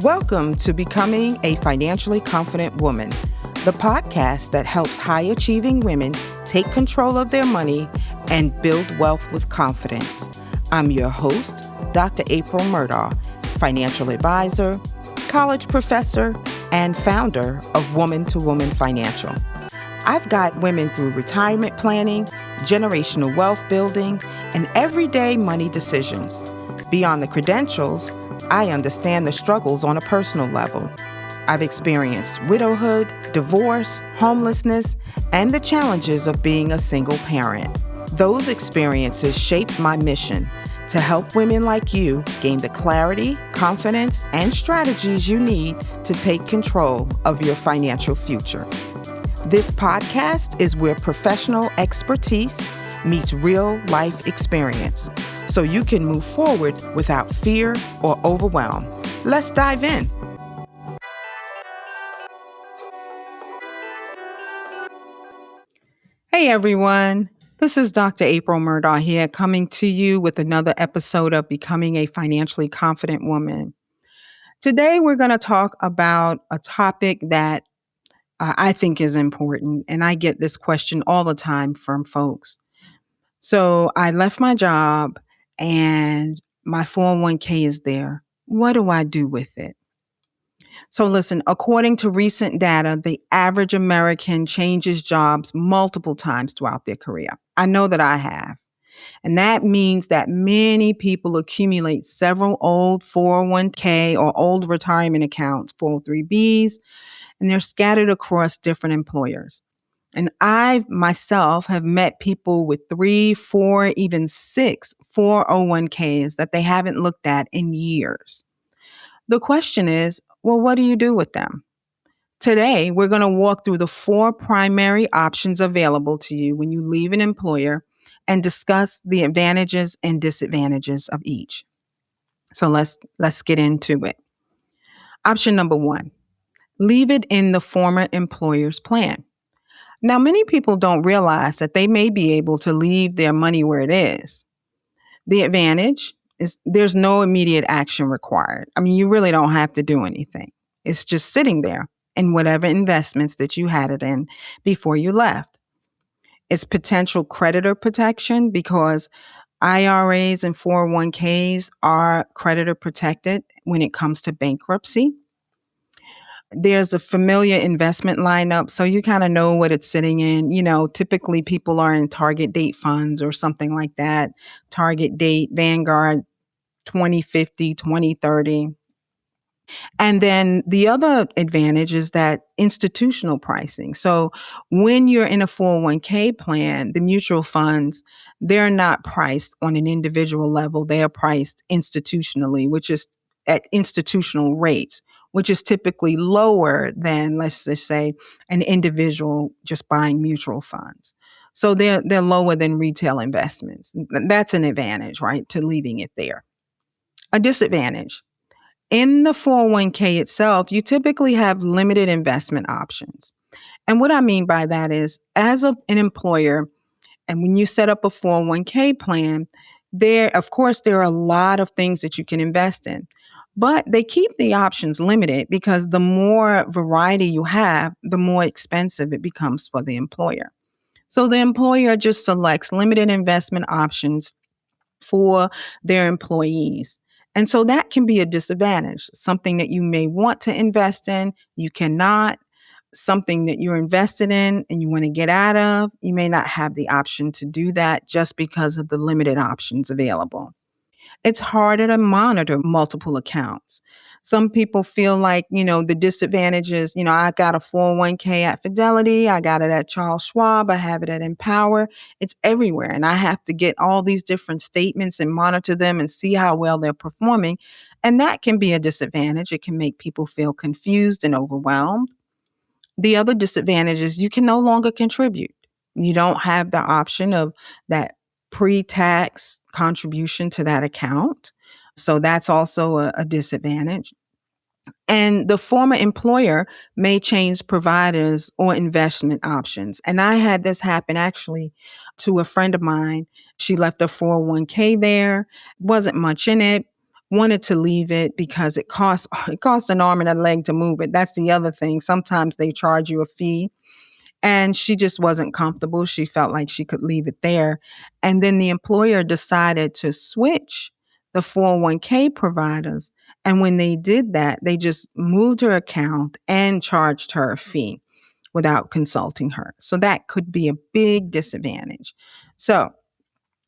Welcome to Becoming a Financially Confident Woman, the podcast that helps high-achieving women take control of their money and build wealth with confidence. I'm your host, Dr. April Murdaugh, financial advisor, college professor, and founder of Woman to Woman Financial. I've got women through retirement planning, generational wealth building, and everyday money decisions. Beyond the credentials, I understand the struggles on a personal level. I've experienced widowhood, divorce, homelessness, and the challenges of being a single parent. Those experiences shaped my mission to help women like you gain the clarity, confidence, and strategies you need to take control of your financial future. This podcast is where professional expertise meets real-life experience, so you can move forward without fear or overwhelm. Let's dive in. Hey everyone, this is Dr. April Murdaugh here, coming to you with another episode of Becoming a Financially Confident Woman. Today we're going to talk about a topic that I think is important, and I get this question all the time from folks. So I left my job and my 401k is there. What do I do with it? So listen, according to recent data, the average American changes jobs multiple times throughout their career. I know that I have. And that means that many people accumulate several old 401k or old retirement accounts, 403bs, and they're scattered across different employers. And I myself have met people with 3, 4, even 6 401ks that they haven't looked at in years. The question is, well, what do you do with them? Today, we're going to walk through the 4 primary options available to you when you leave an employer and discuss the advantages and disadvantages of each. So let's get into it. Option number 1, leave it in the former employer's plan. Now, many people don't realize that they may be able to leave their money where it is. The advantage is there's no immediate action required. I mean, you really don't have to do anything. It's just sitting there in whatever investments that you had it in before you left. It's potential creditor protection because IRAs and 401ks are creditor protected when it comes to bankruptcy. There's a familiar investment lineup, so you kind of know what it's sitting in. You know, typically people are in target date funds or something like that. Target date, Vanguard, 2050, 2030. And then the other advantage is that institutional pricing. So when you're in a 401k plan, the mutual funds, they're not priced on an individual level. They are priced institutionally, which is at institutional rates, which is typically lower than, let's just say, an individual just buying mutual funds. So they're lower than retail investments. That's an advantage, right, to leaving it there. A disadvantage. In the 401k itself, you typically have limited investment options. And what I mean by that is, as an employer, and when you set up a 401k plan, of course, there are a lot of things that you can invest in. But they keep the options limited because the more variety you have, the more expensive it becomes for the employer. So the employer just selects limited investment options for their employees. And so that can be a disadvantage. Something that you may want to invest in, you cannot. Something that you're invested in and you want to get out of, you may not have the option to do that just because of the limited options available. It's harder to monitor multiple accounts. Some people feel like, the disadvantages, I got a 401k at Fidelity, I got it at Charles Schwab, I have it at Empower. It's everywhere. And I have to get all these different statements and monitor them and see how well they're performing. And that can be a disadvantage. It can make people feel confused and overwhelmed. The other disadvantage is you can no longer contribute. You don't have the option of that pre-tax contribution to that account. So that's also a disadvantage. And the former employer may change providers or investment options. And I had this happen actually to a friend of mine. She left a 401k there, wasn't much in it, wanted to leave it because it costs an arm and a leg to move it. That's the other thing. Sometimes they charge you a fee, and she just wasn't comfortable. She felt like she could leave it there. And then the employer decided to switch the 401k providers. And when they did that, they just moved her account and charged her a fee without consulting her. So that could be a big disadvantage. So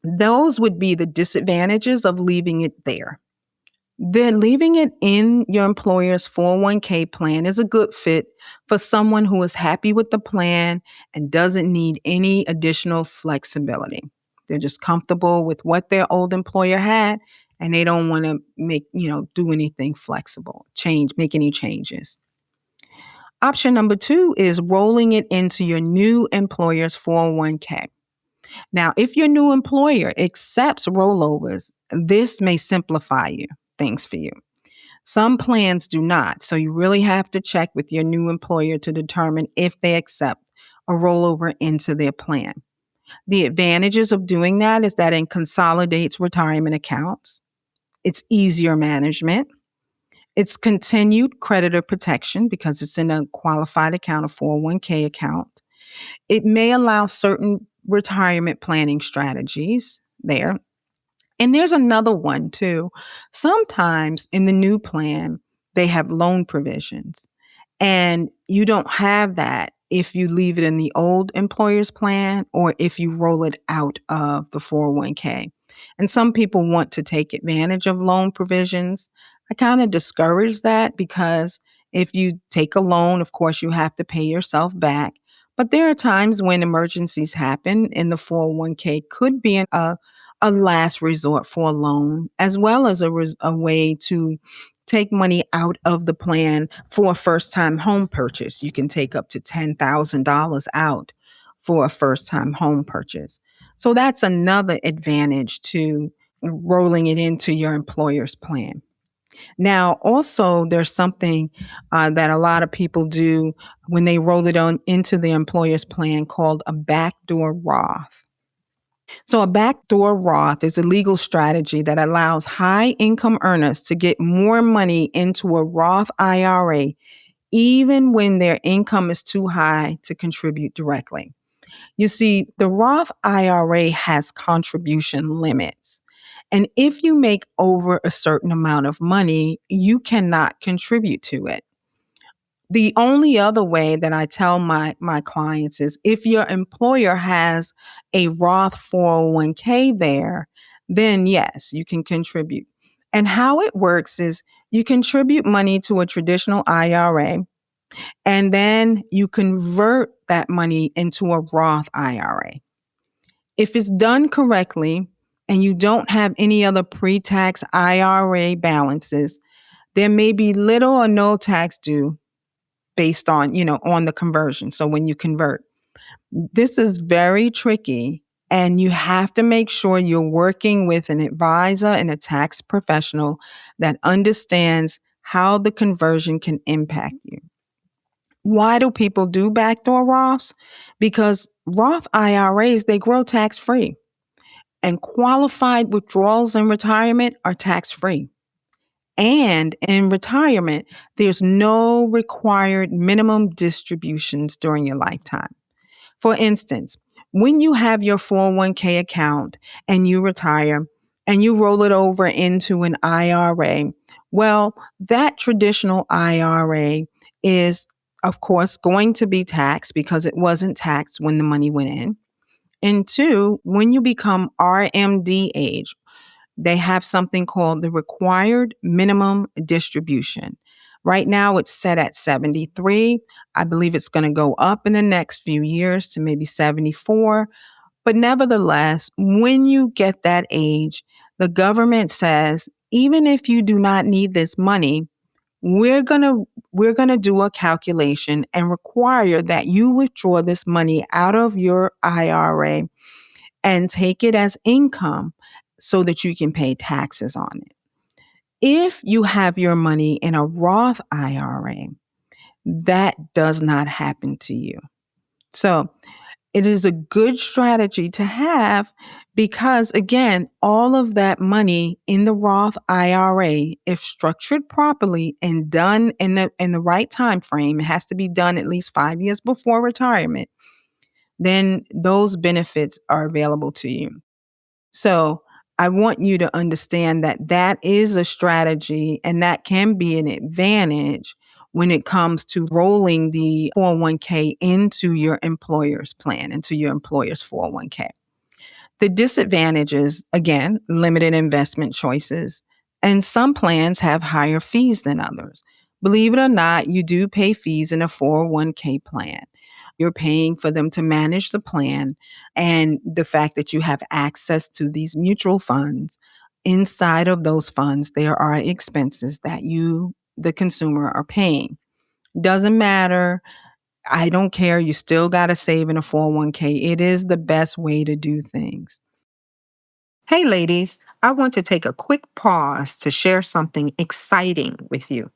those would be the disadvantages of leaving it there. Then leaving it in your employer's 401k plan is a good fit for someone who is happy with the plan and doesn't need any additional flexibility. They're just comfortable with what their old employer had, and they don't want to do anything flexible, make any changes. Option number 2 is rolling it into your new employer's 401k. Now, if your new employer accepts rollovers, this may simplify things for you. Some plans do not, so you really have to check with your new employer to determine if they accept a rollover into their plan. The advantages of doing that is that it consolidates retirement accounts. It's easier management. It's continued creditor protection because it's in a qualified account, a 401k account. It may allow certain retirement planning strategies there. And there's another one too. Sometimes in the new plan, they have loan provisions, and you don't have that if you leave it in the old employer's plan or if you roll it out of the 401k. And some people want to take advantage of loan provisions. I kind of discourage that because if you take a loan, of course, you have to pay yourself back. But there are times when emergencies happen, and the 401k could be a last resort for a loan, as well as a way to take money out of the plan for a first-time home purchase. You can take up to $10,000 out for a first-time home purchase. So that's another advantage to rolling it into your employer's plan. Now, also, there's something that a lot of people do when they roll it on into the employer's plan called a backdoor Roth. So a backdoor Roth is a legal strategy that allows high income earners to get more money into a Roth IRA even when their income is too high to contribute directly. You see, the Roth IRA has contribution limits. And if you make over a certain amount of money, you cannot contribute to it. The only other way that I tell my clients is if your employer has a Roth 401k there, then yes, you can contribute. And how it works is you contribute money to a traditional IRA, and then you convert that money into a Roth IRA. If it's done correctly and you don't have any other pre-tax IRA balances, there may be little or no tax due based on, on the conversion. So when you convert, this is very tricky, and you have to make sure you're working with an advisor and a tax professional that understands how the conversion can impact you. Why do people do backdoor Roths? Because Roth IRAs, they grow tax-free, and qualified withdrawals in retirement are tax-free. And in retirement, there's no required minimum distributions during your lifetime. For instance, when you have your 401k account and you retire and you roll it over into an IRA, well, that traditional IRA is, of course, going to be taxed because it wasn't taxed when the money went in. And two, when you become RMD age, they have something called the required minimum distribution. Right now, it's set at 73. I believe it's going to go up in the next few years to maybe 74. But nevertheless, when you get that age, the government says, even if you do not need this money, we're going to do a calculation and require that you withdraw this money out of your IRA and take it as income so that you can pay taxes on it. If you have your money in a Roth IRA, that does not happen to you. So It is a good strategy to have because, again, all of that money in the Roth IRA, if structured properly and done in the right time frame, it has to be done at least 5 years before retirement, then those benefits are available to you. So I want you to understand that that is a strategy and that can be an advantage when it comes to rolling the 401k into your employer's plan, into your employer's 401k. The disadvantages, again, limited investment choices, and some plans have higher fees than others. Believe it or not, you do pay fees in a 401k plan. You're paying for them to manage the plan, and the fact that you have access to these mutual funds. Inside of those funds, there are expenses that you, the consumer, are paying. Doesn't matter. I don't care. You still got to save in a 401k. It is the best way to do things. Hey, ladies, I want to take a quick pause to share something exciting with you.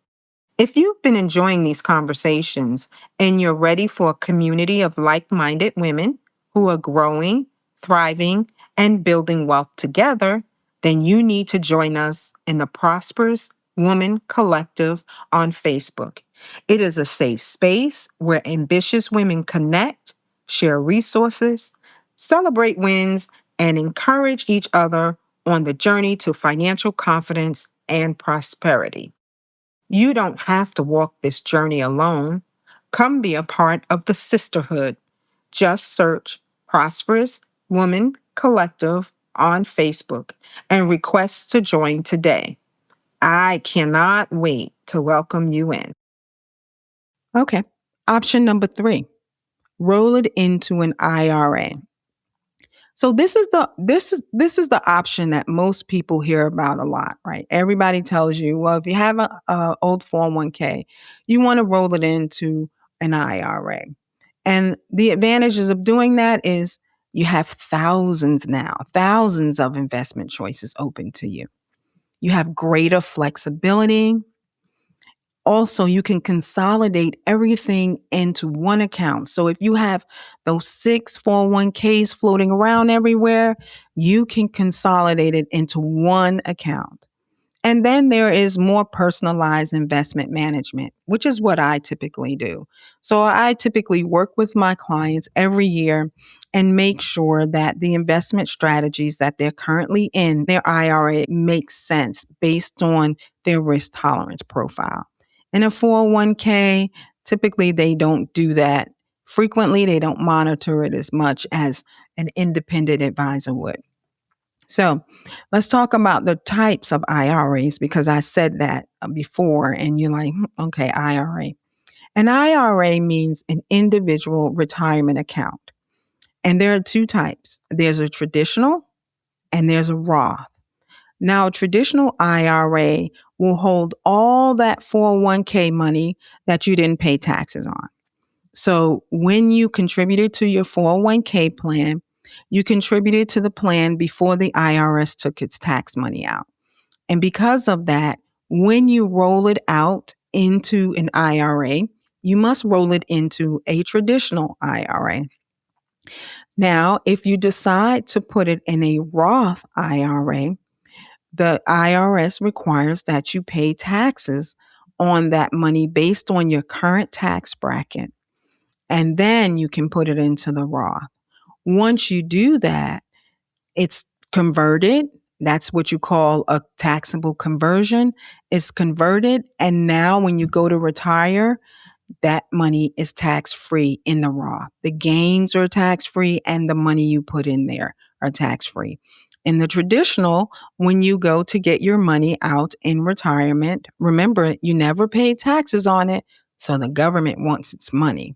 If you've been enjoying these conversations and you're ready for a community of like minded women who are growing, thriving, and building wealth together, then you need to join us in the Prosperous Woman Collective on Facebook. It is a safe space where ambitious women connect, share resources, celebrate wins, and encourage each other on the journey to financial confidence and prosperity. You don't have to walk this journey alone. Come be a part of the sisterhood. Just search Prosperous Woman Collective on Facebook and request to join today. I cannot wait to welcome you in. Okay. Option number 3, roll it into an IRA. So this is the option that most people hear about a lot, right? Everybody tells you, well, if you have a old 401k, you want to roll it into an IRA. And the advantages of doing that is you have thousands of investment choices open to you. You have greater flexibility. Also, you can consolidate everything into one account. So if you have those 6 401ks floating around everywhere, you can consolidate it into one account. And then there is more personalized investment management, which is what I typically do. So I typically work with my clients every year and make sure that the investment strategies that they're currently in their IRA makes sense based on their risk tolerance profile. In a 401k, typically they don't do that frequently. They don't monitor it as much as an independent advisor would. So let's talk about the types of IRAs because I said that before and you're like, okay, IRA. An IRA means an individual retirement account. And there are 2 types. There's a traditional and there's a Roth. Now, a traditional IRA will hold all that 401k money that you didn't pay taxes on. So when you contributed to your 401k plan, you contributed to the plan before the IRS took its tax money out. And because of that, when you roll it out into an IRA, you must roll it into a traditional IRA. Now, if you decide to put it in a Roth IRA, the IRS requires that you pay taxes on that money based on your current tax bracket. And then you can put it into the Roth. Once you do that, it's converted. That's what you call a taxable conversion. It's converted. And now when you go to retire, that money is tax-free in the Roth. The gains are tax-free and the money you put in there are tax-free. In the traditional, when you go to get your money out in retirement, remember, you never paid taxes on it, so the government wants its money.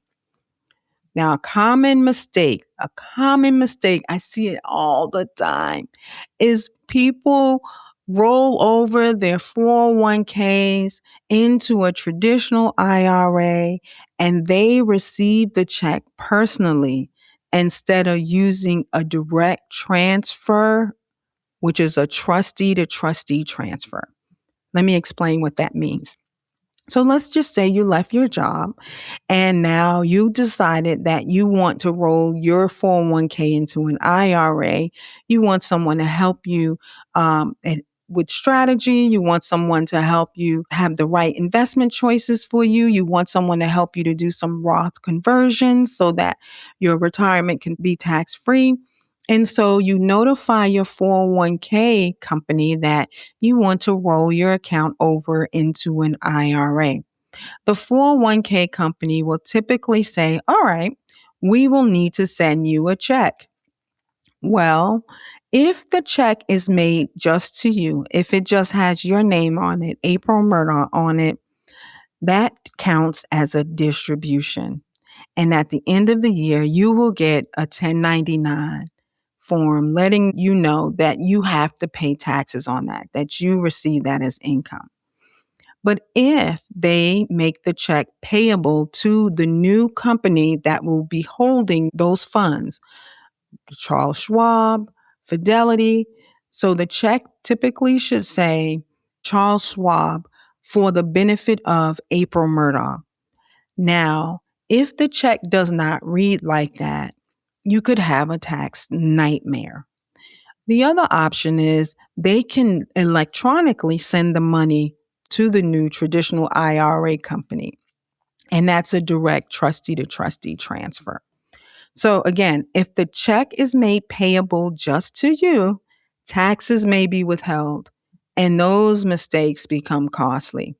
Now, a common mistake, I see it all the time, is people roll over their 401ks into a traditional IRA and they receive the check personally instead of using a direct transfer, which is a trustee-to-trustee transfer. Let me explain what that means. So let's just say you left your job and now you decided that you want to roll your 401k into an IRA. You want someone to help you with strategy. You want someone to help you have the right investment choices for you. You want someone to help you to do some Roth conversions so that your retirement can be tax free. And so you notify your 401k company that you want to roll your account over into an IRA. The 401k company will typically say, all right, we will need to send you a check. Well, if the check is made just to you, if it just has your name on it, April Murdaugh on it, that counts as a distribution. And at the end of the year, you will get a 1099 form letting you know that you have to pay taxes on that you receive that as income. But if they make the check payable to the new company that will be holding those funds, Charles Schwab, Fidelity, so the check typically should say Charles Schwab for the benefit of April Murdaugh. Now, if the check does not read like that, you could have a tax nightmare. The other option is they can electronically send the money to the new traditional IRA company, and that's a direct trustee-to-trustee transfer. So again, if the check is made payable just to you, taxes may be withheld, and those mistakes become costly.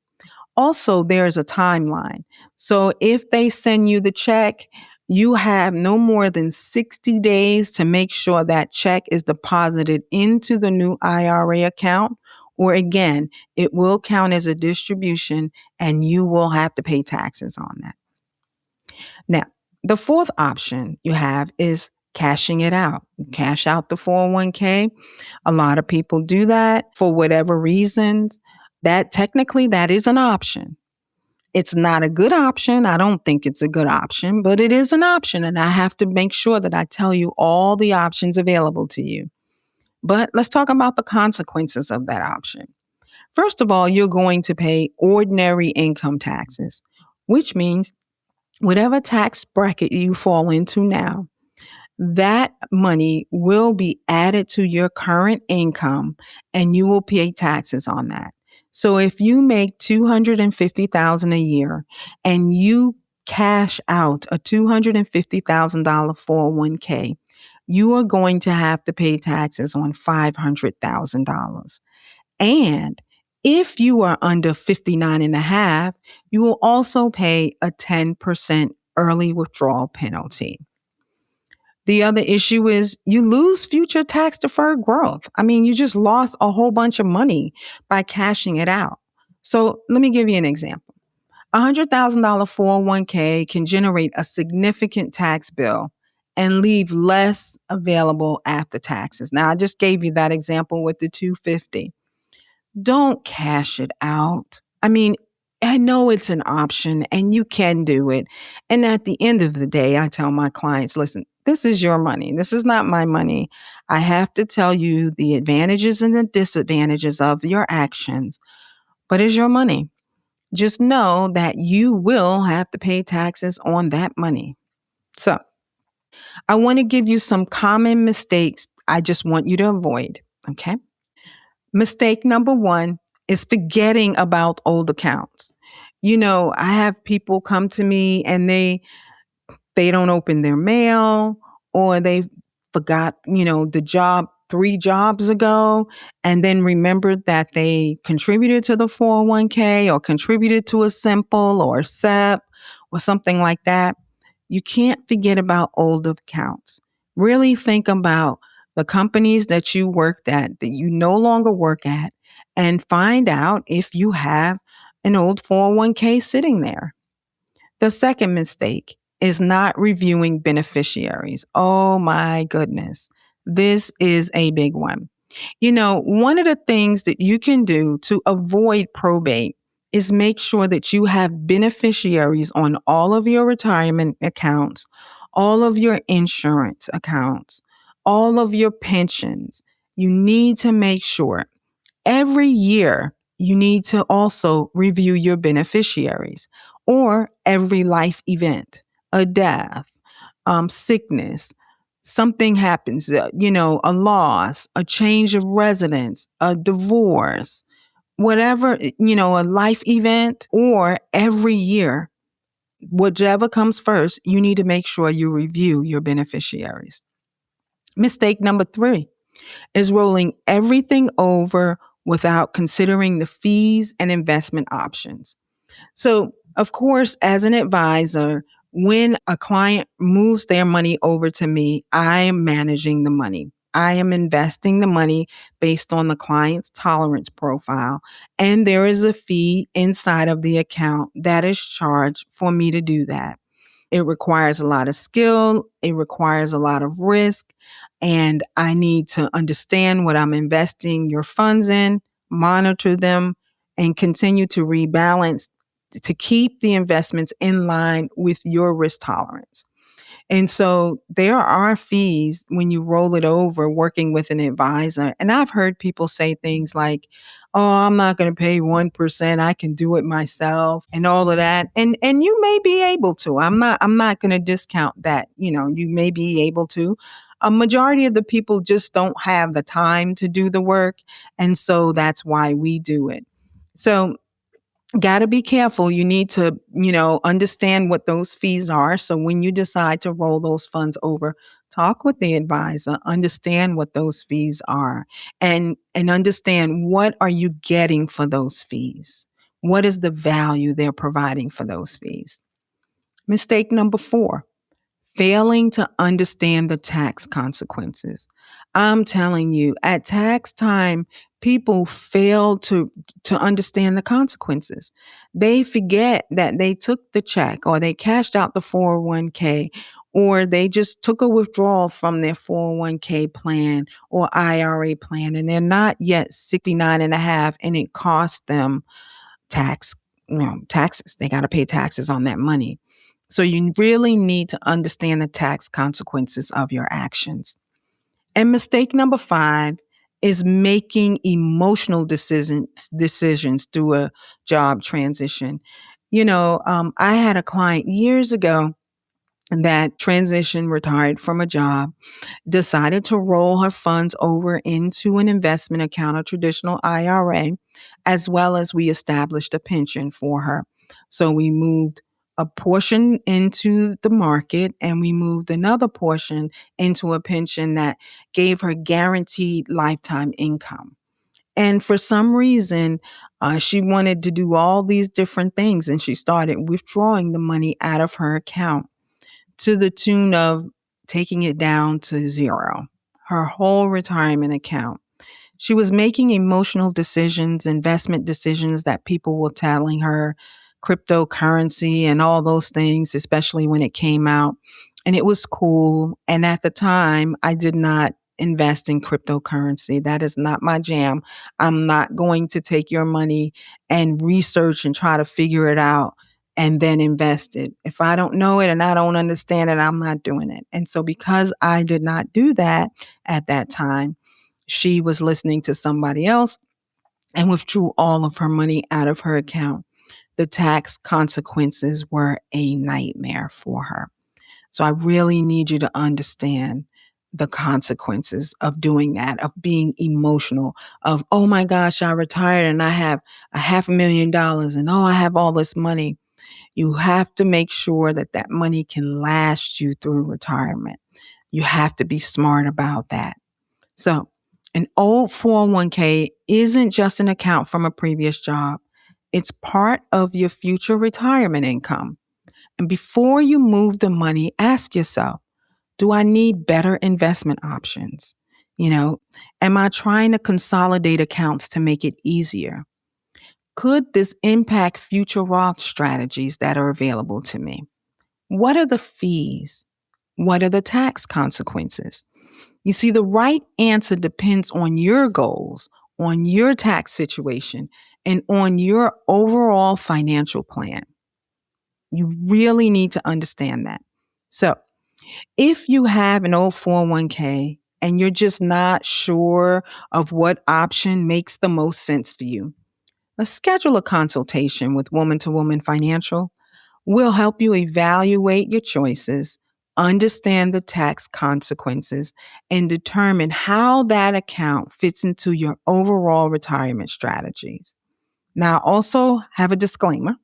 Also, there's a timeline. So if they send you the check, you have no more than 60 days to make sure that check is deposited into the new IRA account, or again, it will count as a distribution and you will have to pay taxes on that. Now, the fourth option you have is cashing it out. Cash out the 401k. A lot of people do that for whatever reasons. That technically that is an option. It's not a good option. I don't think it's a good option, but it is an option. And I have to make sure that I tell you all the options available to you. But let's talk about the consequences of that option. First of all, you're going to pay ordinary income taxes, which means whatever tax bracket you fall into now, that money will be added to your current income and you will pay taxes on that. So if you make $250,000 a year and you cash out a $250,000 401k, you are going to have to pay taxes on $500,000. And if you are under 59 and a half, you will also pay a 10% early withdrawal penalty. The other issue is you lose future tax deferred growth. I mean, you just lost a whole bunch of money by cashing it out. So let me give you an example. A $100,000 401k can generate a significant tax bill and leave less available after taxes. Now, I just gave you that example with the 250. Don't cash it out. I mean, I know it's an option and you can do it. And at the end of the day, I tell my clients, listen, this is your money. This is not my money. I have to tell you the advantages and the disadvantages of your actions, but it's your money. Just know that you will have to pay taxes on that money. So I want to give you some common mistakes I just want you to avoid. Okay. Mistake number one is forgetting about old accounts. You know, I have people come to me and they don't open their mail or they forgot, the job 3 jobs ago and then remembered that they contributed to the 401k or contributed to a simple or SEP or something like that. You can't forget about old accounts. Really think about the companies that you worked at that you no longer work at and find out if you have an old 401k sitting there. The second mistake is not reviewing beneficiaries. Oh my goodness. This is a big one. One of the things that you can do to avoid probate is make sure that you have beneficiaries on all of your retirement accounts, all of your insurance accounts, all of your pensions. You need to make sure every year you need to also review your beneficiaries or every life event, a death, sickness, something happens, a loss, a change of residence, a divorce, whatever, a life event, or every year, whichever comes first, you need to make sure you review your beneficiaries. Mistake number 3 is rolling everything over without considering the fees and investment options. So, of course, as an advisor, when a client moves their money over to me, I am managing the money. I am investing the money based on the client's tolerance profile. And there is a fee inside of the account that is charged for me to do that. It requires a lot of skill, it requires a lot of risk, and I need to understand what I'm investing your funds in, monitor them, and continue to rebalance to keep the investments in line with your risk tolerance. And so there are fees when you roll it over working with an advisor. And I've heard people say things like, "Oh, I'm not going to pay 1%. I can do it myself," and all of that. And you may be able to. I'm not going to discount that. You may be able to. A majority of the people just don't have the time to do the work, and so that's why we do it. So got to be careful. You need to, understand what those fees are. So when you decide to roll those funds over, talk with the advisor, understand what those fees are, and understand what are you getting for those fees? What is the value they're providing for those fees? Mistake number 4, failing to understand the tax consequences. I'm telling you, at tax time, people fail to understand the consequences. They forget that they took the check or they cashed out the 401k or they just took a withdrawal from their 401k plan or IRA plan and they're not yet 69 and a half and it costs them tax, taxes. They got to pay taxes on that money. So you really need to understand the tax consequences of your actions. And mistake number 5 is making emotional decisions through a job transition. I had a client years ago that transitioned, retired from a job, decided to roll her funds over into an investment account, a traditional IRA, as well as we established a pension for her. So we moved a portion into the market and we moved another portion into a pension that gave her guaranteed lifetime income. And for some reason, she wanted to do all these different things and she started withdrawing the money out of her account to the tune of taking it down to zero, her whole retirement account. She was making emotional decisions, investment decisions that people were telling her, cryptocurrency and all those things, especially when it came out. And it was cool. And at the time, I did not invest in cryptocurrency. That is not my jam. I'm not going to take your money and research and try to figure it out and then invest it. If I don't know it and I don't understand it, I'm not doing it. And so because I did not do that at that time, she was listening to somebody else and withdrew all of her money out of her account. The tax consequences were a nightmare for her. So I really need you to understand the consequences of doing that, of being emotional, of, oh my gosh, I retired and I have $500,000 and oh, I have all this money. You have to make sure that that money can last you through retirement. You have to be smart about that. So an old 401k isn't just an account from a previous job. It's part of your future retirement income. And before you move the money, ask yourself, do I need better investment options? Am I trying to consolidate accounts to make it easier? Could this impact future Roth strategies that are available to me? What are the fees? What are the tax consequences? You see, the right answer depends on your goals, on your tax situation, and on your overall financial plan. You really need to understand that. So, if you have an old 401k and you're just not sure of what option makes the most sense for you, Schedule a consultation with Woman to Woman Financial. We'll help you evaluate your choices, understand the tax consequences, and determine how that account fits into your overall retirement strategies. Now, also have a disclaimer.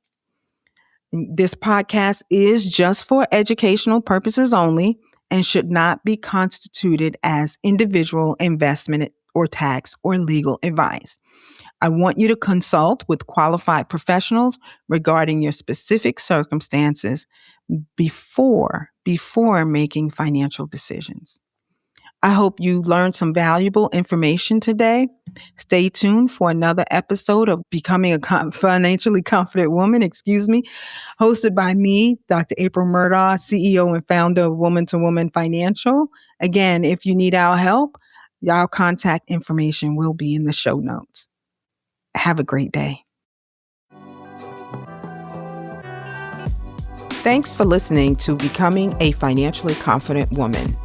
This podcast is just for educational purposes only and should not be constituted as individual investment or tax or legal advice. I want you to consult with qualified professionals regarding your specific circumstances before making financial decisions. I hope you learned some valuable information today. Stay tuned for another episode of Becoming a Financially Confident Woman, hosted by me, Dr. April Murdaugh, CEO and founder of Woman to Woman Financial. Again, if you need our help, our contact information will be in the show notes. Have a great day. Thanks for listening to Becoming a Financially Confident Woman.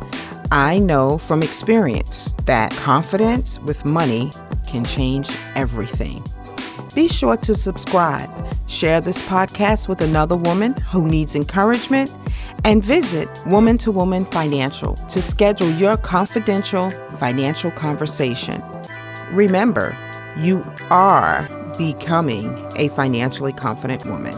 I know from experience that confidence with money can change everything. Be sure to subscribe, share this podcast with another woman who needs encouragement, and visit Woman to Woman Financial to schedule your confidential financial conversation. Remember, you are becoming a financially confident woman.